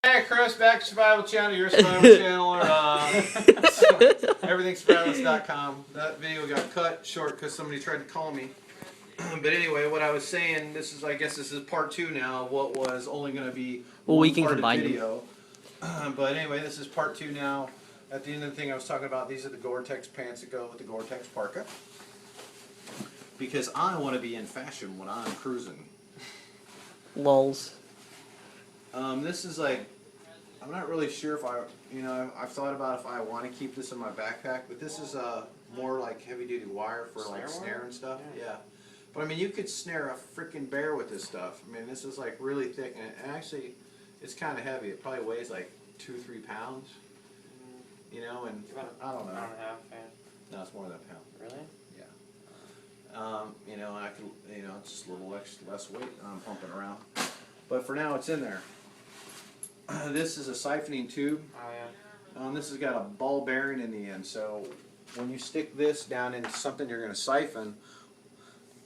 Hey Chris, back to Survival Channel, your survival channel, or everythingsurvivalist.com. That video got cut short because somebody tried to call me. But anyway, what I was saying, I guess this is part 2 now of what was only going to be we one can part combine of the video. But anyway, this is part 2 now. At the end of the thing I was talking about, these are the Gore-Tex pants that go with the Gore-Tex parka. Because I want to be in fashion when I'm cruising. Lols. This is like, I'm not really sure if I've thought about if I want to keep this in my backpack, but this is more like heavy duty wire for like snare and stuff. Yeah. But I mean, you could snare a freaking bear with this stuff. I mean, this is like really thick, and actually, it's kind of heavy. It probably weighs like 2-3 pounds. You know, and I don't know. Pound and a half, man. No, it's more than a pound. Really? Yeah. You know, I could, it's just a little less weight I'm pumping around. But for now, it's in there. This is a siphoning tube. Oh, yeah. This has got a ball bearing in the end, so when you stick this down into something you're going to siphon,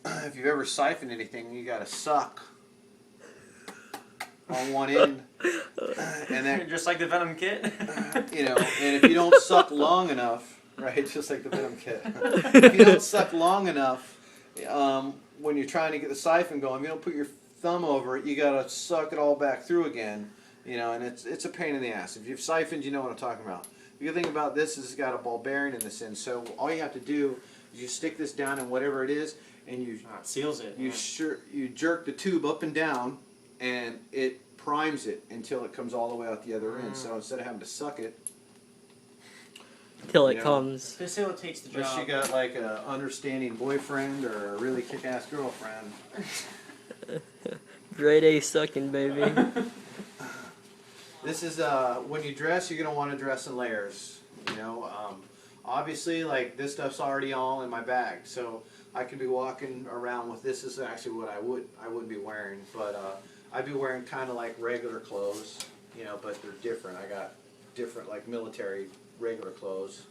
if you've ever siphoned anything, you got to suck on one end, and that, Just like the Venom kit? and if you don't suck long enough, right, just like the Venom kit, if you don't suck long enough, when you're trying to get the siphon going, if you don't put your thumb over it, you got to suck it all back through again. And it's a pain in the ass. If you've siphoned, you know what I'm talking about. The good thing about this is it's got a ball bearing in this end, so all you have to do is you stick this down in whatever it is, and it seals it. you jerk the tube up and down, and it primes it until it comes all the way out the other end. So instead of having to suck it, Till it comes. Facilitates the job. unless you got like an understanding boyfriend or a really kick-ass girlfriend. Grade A sucking, baby. This is when you dress, you're gonna want to dress in layers. Obviously, like this stuff's already all in my bag, so I could be walking around with this. Is actually what I wouldn't be wearing, but I'd be wearing kind of like regular clothes, but they're different. I got different like military regular clothes.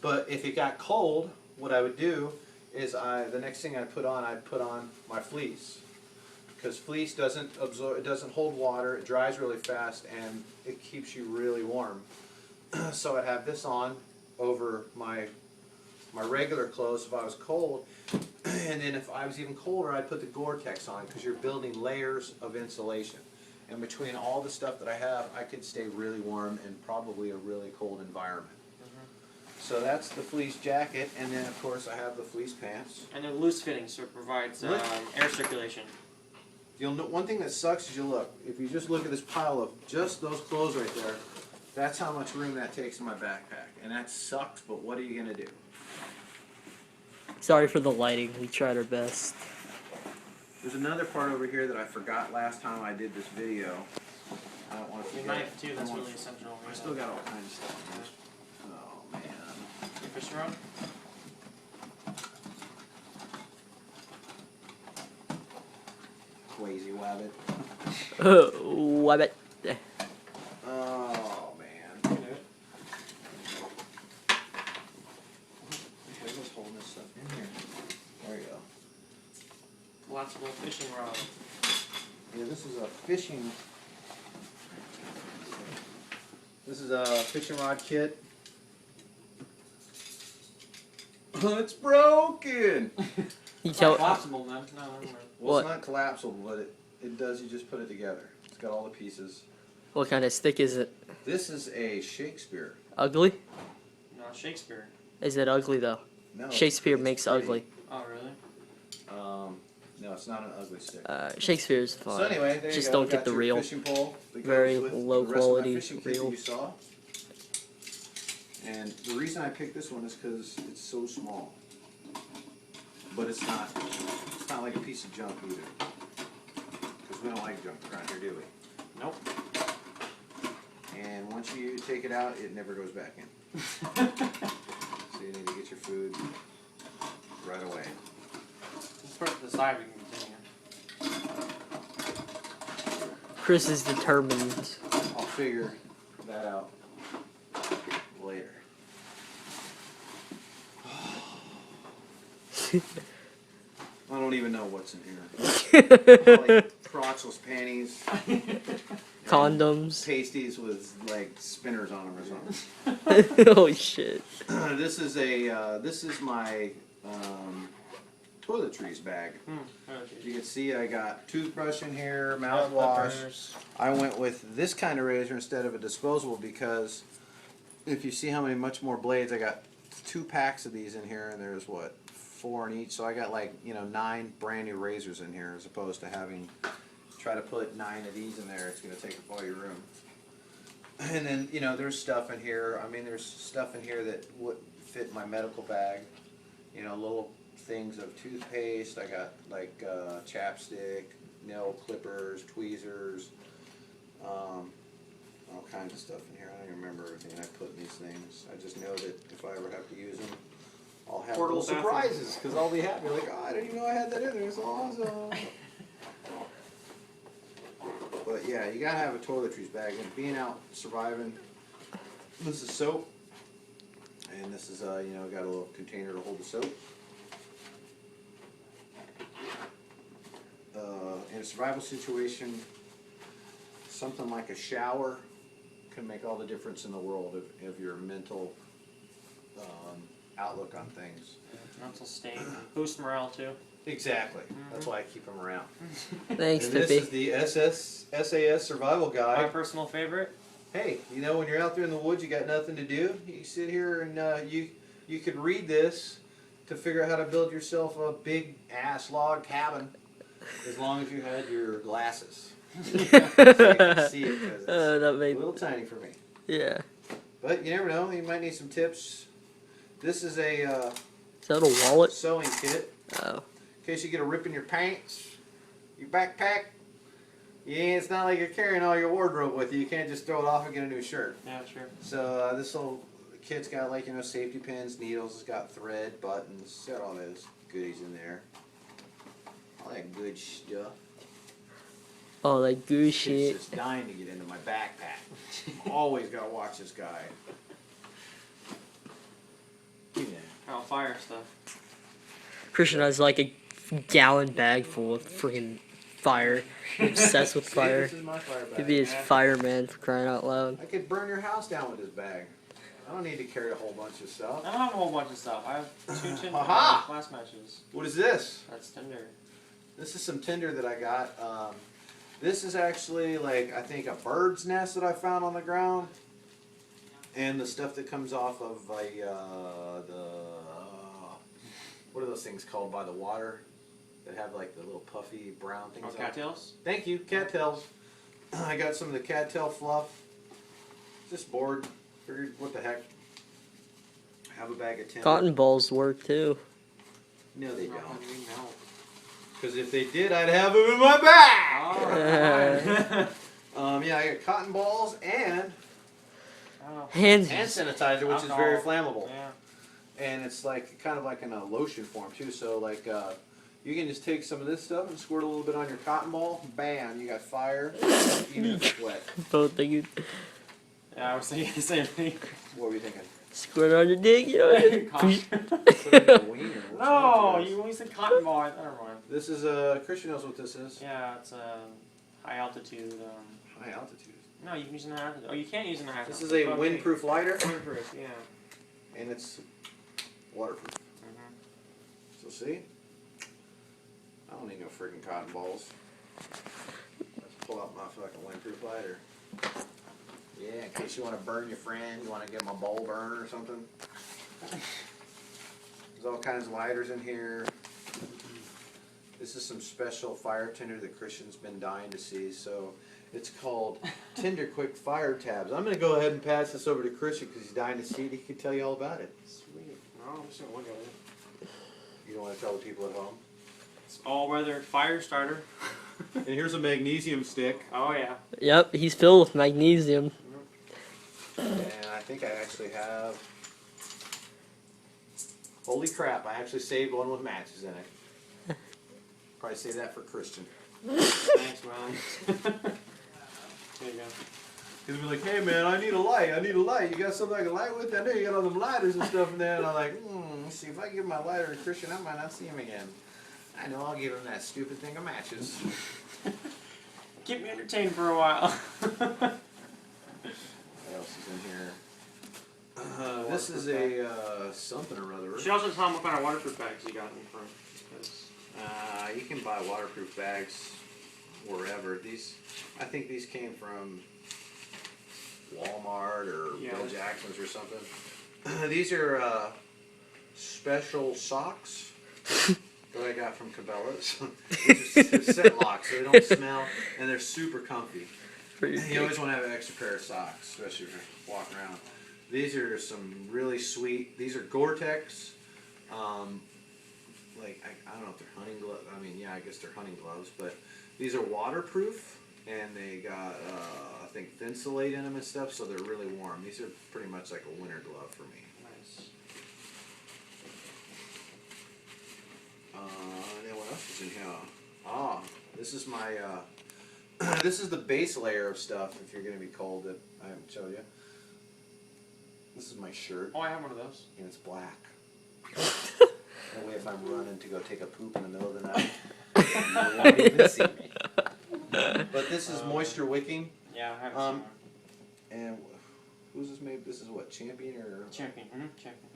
But if it got cold, what I would do is the next thing I'd put on my fleece. Because fleece doesn't absorb, it doesn't hold water, it dries really fast, and it keeps you really warm. So I'd have this on over my regular clothes if I was cold, and then if I was even colder, I'd put the Gore-Tex on, because you're building layers of insulation. And between all the stuff that I have, I could stay really warm in probably a really cold environment. So that's the fleece jacket, and then of course I have the fleece pants. And they're loose fitting, so it provides air circulation. One thing that sucks is if you just look at this pile of just those clothes right there, that's how much room that takes in my backpack. And that sucks, but what are you going to do? Sorry for the lighting. We tried our best. There's another part over here that I forgot last time I did this video. I don't want to forget. Your knife, too, that's really essential. I still got all kinds of stuff in this. Oh, man. Your fishing rod? Crazy wabbit. Wabbit. Oh, man. Who's holding this stuff in here? There you go. Collapsible fishing rod. Yeah, this is a fishing rod kit. It's broken! It's not collapsible, man. No, never mind. Well, it's not collapsible, but it does, you just put it together. It's got all the pieces. What kind of stick is it? This is a Shakespeare. Ugly? No, Shakespeare. Is it ugly though? No, Shakespeare it's makes pretty. ugly. Oh, really? No, it's not an ugly stick. Shakespeare's fine. So anyway, there Just you go. don't get Got the your reel. Fishing pole that goes Very with low the rest quality of my fishing kit that reel. you saw. And the reason I picked this one is because it's so small. But it's not like a piece of junk either. Because we don't like junk around here, do we? Nope. And once you take it out, it never goes back in. So you need to get your food right away. Let's put it to the side, we can continue. Chris is determined. I'll figure that out later. I don't even know what's in here. Probably crotchless panties. Condoms. Pasties with like spinners on them or something. Holy shit. This is my toiletries bag. You can see I got toothbrush in here, mouthwash. I went with this kind of razor instead of a disposable because if you see how many much more blades, I got 2 packs of these in here, and there's what, 4 in each. So I got like 9 brand new razors in here as opposed to having try to put 9 of these in there. It's gonna take up all your room. And then there's stuff in here. I mean, there's stuff in here that would fit my medical bag. Little things of toothpaste. I got like chapstick, nail clippers, tweezers, all kinds of stuff in here. I don't even remember everything I put in these things. I just know that if I ever have to use them, I'll have Portable little surprises because I'll be happy. Like, oh, I didn't even know I had that in there. It's awesome. But yeah, you gotta have a toiletries bag. And being out surviving, this is soap, and this is got a little container to hold the soap. In a survival situation, something like a shower can make all the difference in the world of your mental outlook on things. Mental state. Boost morale too. Exactly. That's why I keep them around. Thanks, And this Pippi. is the SAS Survival My Guide. personal favorite. Hey, when you're out there in the woods, you got nothing to do. You sit here and you can read this to figure out how to build yourself a big ass log cabin, as long as you had your glasses. So you can see it because it's that a made. little tiny for me. Yeah. But you never know. You might need some tips. This is a Is that a wallet? sewing kit. Oh. In case you get a rip in your pants, your backpack. Yeah, it's not like you're carrying all your wardrobe with you. You can't just throw it off and get a new shirt. Yeah, sure. So this little kit's got like safety pins, needles. It's got thread, buttons. It's got all those goodies in there. All that good stuff. Oh, that goo Kid's shit. just dying to get into my backpack. Always gotta watch this guy. Give me that. Oh, fire stuff. Christian has like a gallon bag full of freaking fire. Obsessed with See, fire. this is my fire bag. He'd be his fireman for crying out loud. I could burn your house down with this bag. I don't need to carry a whole bunch of stuff. I don't have a whole bunch of stuff. I have 2 tin Aha! glass matches. What is this? That's Tinder. This is some tinder that I got. This is actually like I think a bird's nest that I found on the ground, and the stuff that comes off of what are those things called by the water that have like the little puffy brown things? Oh, on it? cattails? Thank you, cattails. I got some of the cattail fluff. Just bored. Figured, what the heck? Have a bag of tinder. Cotton balls work too. No, they No, don't. what do you mean, no? Because if they did, I'd have them in my bag. Oh, Yeah, I got cotton balls and oh. Hand hand sanitizer, which is Alcohol. very flammable. Yeah. And it's like kind of like in a lotion form too. So like you can just take some of this stuff and squirt a little bit on your cotton ball. Bam, you got fire. Even if it's wet. both things. Yeah, I was thinking the same thing. What were you thinking? Squirt on your dick, you know. Cotton- Put it in a wiener. What's No, wrong with you always said cotton ball. Never mind. this? This is Christian knows what this is. Yeah, it's a high altitude. High altitude. No, you can use it in a high altitude. Oh, you can't use it in a high This altitude. is a windproof lighter, Windproof, yeah. and it's waterproof. Mm-hmm. So see, I don't need no freaking cotton balls. Let's pull out my fucking windproof lighter. Yeah, in case you want to burn your friend, you want to give him a bowl burn or something. There's all kinds of lighters in here. This is some special fire tinder that Christian's been dying to see. So it's called Tinder Quick Fire Tabs. I'm going to go ahead and pass this over to Christian because he's dying to see it. He can tell you all about it. Sweet. No, I'm just gonna look at it. You don't want to tell the people at home? It's all-weather fire starter. And here's a magnesium stick. Oh yeah. Yep, he's filled with magnesium. And I think I actually have... Holy crap, I actually saved one with matches in it. Probably save that for Christian. Thanks, man. There you go. Because we're like, hey man, I need a light, You got something I can light with? I know you got all them lighters and stuff in there. And I'm like, let's see, if I give my lighter to Christian, I might not see him again. I know, I'll give him that stupid thing of matches. Keep me entertained for a while. What else is in here? This is a something or other. She also tell them what kind of waterproof bags you got in front. You can buy waterproof bags wherever. These, I think these came from Walmart or Bill Jackson's or something. These are special socks that I got from Cabela's. These are scent locks, so they don't smell, and they're super comfy. You always want to have an extra pair of socks, especially if you're walking around. These are some really sweet. These are Gore-Tex. Like I don't know if they're hunting gloves. I mean, yeah, I guess they're hunting gloves, but these are waterproof, and they got I think Thinsulate in them and stuff, so they're really warm. These are pretty much like a winter glove for me. Nice. And then what else is in here? This is my this is the base layer of stuff. If you're gonna be cold, that I haven't showed you. This is my shirt. Oh, I have one of those. And it's black. That way if I'm running to go take a poop in the middle of the night, you won't even see me. But this is moisture wicking. Yeah, I have one. And who's this made? This is what, Champion or? Champion. Champion.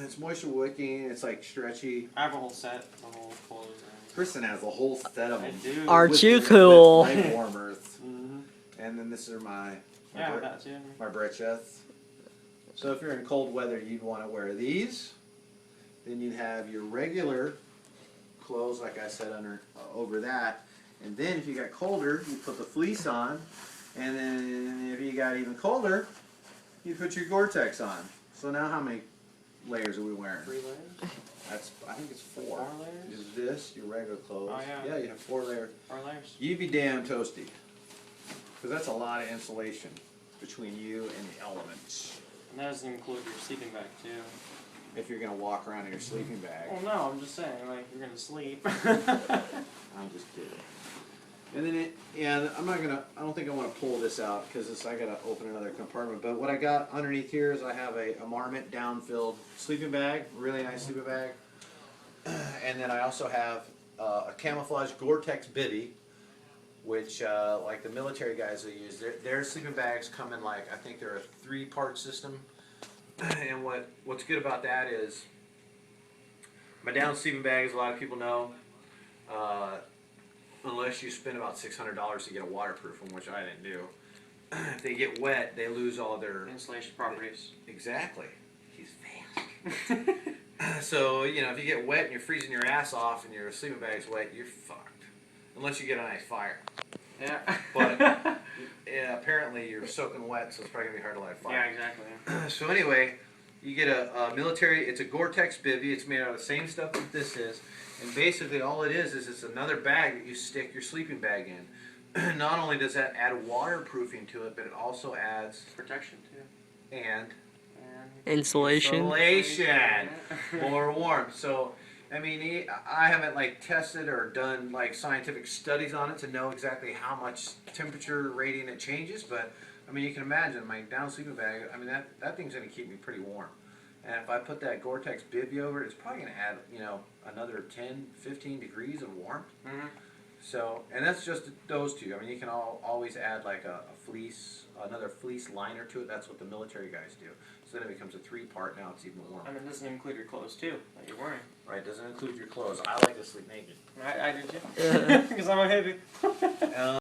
It's moisture wicking, it's like stretchy. I have a whole set, the whole clothes. Kristen has a whole set of I them. do. Aren't you cool? With night warmers. Mm-hmm. And then this are my that too. my breeches. So if you're in cold weather, you'd want to wear these. Then you'd have your regular clothes, like I said, over that. And then if you got colder, you put the fleece on. And then if you got even colder, you put your Gore-Tex on. So now how many layers are we wearing? 3 layers? I think it's 4. 4 layers? Is this your regular clothes? Oh, yeah. Yeah, you have 4 layers. 4 layers. You'd be damn toasty. Because that's a lot of insulation between you and the elements. And that doesn't include your sleeping bag too. If you're going to walk around in your sleeping bag. Well, no, I'm just saying, like, you're gonna sleep. I'm just kidding. And then I don't think I want to pull this out because I got to open another compartment. But what I got underneath here is I have a Marmot down-filled sleeping bag, really nice sleeping bag. And then I also have a camouflage Gore-Tex bivvy, which like the military guys will use. Their sleeping bags come in like, I think they're a 3-part system. And what's good about that is my down sleeping bag, as a lot of people know, unless you spend about $600 to get a waterproof one, which I didn't do. If they get wet, they lose all their Insulation properties. Exactly. He's fast. So, if you get wet and you're freezing your ass off and your sleeping bag's wet, you're fucked. Unless you get a nice fire. Yeah. But apparently you're soaking wet, so it's probably going to be hard to light a fire. Yeah, exactly. So anyway, you get a military, it's a Gore-Tex bivvy. It's made out of the same stuff that this is. And basically all it is it's another bag that you stick your sleeping bag in. Not only does that add waterproofing to it, but it also adds Protection too. and Insulation. more warmth. So, I mean, I haven't like tested or done like scientific studies on it to know exactly how much temperature rating it changes, but I mean, you can imagine my down sleeping bag. I mean, that thing's going to keep me pretty warm. And if I put that Gore-Tex bivvy over it, it's probably going to add, another 10, 15 degrees of warmth. Mm-hmm. So, and that's just those two. I mean, you can always add like a fleece, another fleece liner to it. That's what the military guys do. So then it becomes a 3-part. Now it's even warmer. And it doesn't include your clothes too that you're wearing. Right? Doesn't include your clothes. I like to sleep naked. I do too. Because I'm a hippie.